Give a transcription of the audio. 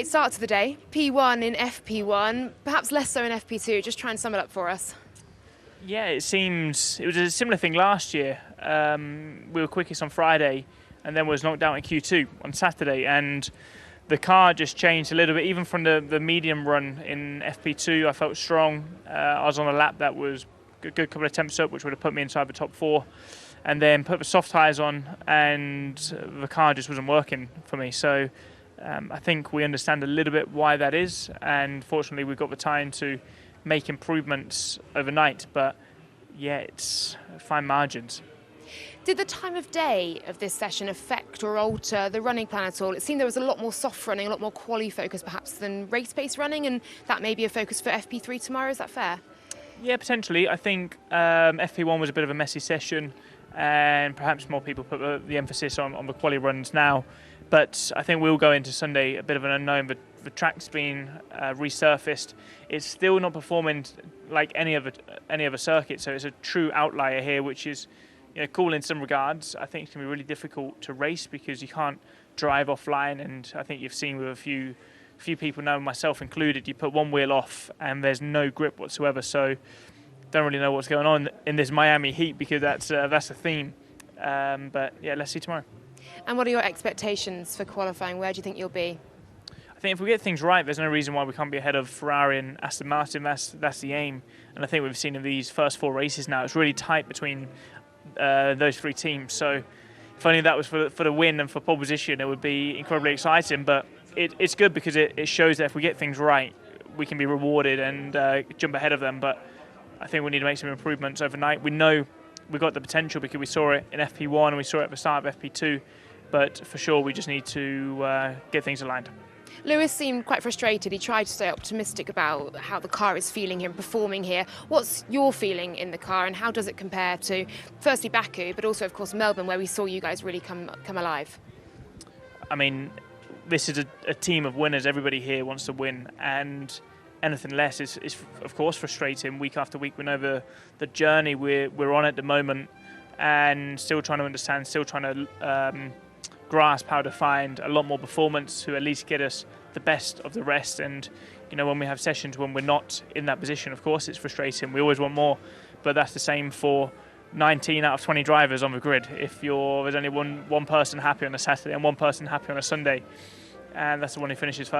Great start to the day. P1 in FP1, perhaps less so in FP2. Just try and sum it up for us. Yeah, it seems it was a similar thing last year. We were quickest on Friday and then was knocked out in Q2 on Saturday, and the car just changed a little bit. Even from the medium run in FP2, I felt strong. I was on a lap that was a good couple of temps up, which would have put me inside the top four, and then put the soft tyres on and the car just wasn't working for me. So I think we understand a little bit why that is, and fortunately we've got the time to make improvements overnight, but yeah, it's fine margins. Did the time of day of this session affect or alter the running plan at all? It seemed there was a lot more soft running, a lot more quali focus perhaps than race pace running, and that may be a focus for FP3 tomorrow. Is that fair? Yeah, potentially. I think FP1 was a bit of a messy session, and perhaps more people put the emphasis on the quali runs now. But I think we'll go into Sunday a bit of an unknown. The track's been resurfaced. It's still not performing like any other circuit, so it's a true outlier here, which is cool in some regards. I think it's going to be really difficult to race because you can't drive offline, and I think you've seen with a few people now, myself included, you put one wheel off and there's no grip whatsoever. So don't really know what's going on in this Miami heat, because that's the theme. But yeah, let's see tomorrow. And what are your expectations for qualifying? Where do you think you'll be? I think if we get things right, there's no reason why we can't be ahead of Ferrari and Aston Martin. That's the aim. And I think we've seen in these first four races now, it's really tight between those three teams. So if only that was for the win and for pole position, it would be incredibly exciting. But it's good because it shows that if we get things right, we can be rewarded and jump ahead of them. But I think we need to make some improvements overnight. We know we've got the potential because we saw it in FP1 and we saw it at the start of FP2. But for sure, we just need to get things aligned. Lewis seemed quite frustrated. He tried to stay optimistic about how the car is feeling here and performing here. What's your feeling in the car, and how does it compare to, firstly, Baku, but also, of course, Melbourne, where we saw you guys really come alive? I mean, this is a team of winners. Everybody here wants to win, and anything less is of course, frustrating week after week. We know the journey we're on at the moment, and still trying to understand, still trying to grasp how to find a lot more performance to at least get us the best of the rest. And when we have sessions when we're not in that position, of course it's frustrating. We always want more, but that's the same for 19 out of 20 drivers on the grid. If there's only one person happy on a Saturday and one person happy on a Sunday, and that's the one who finishes first.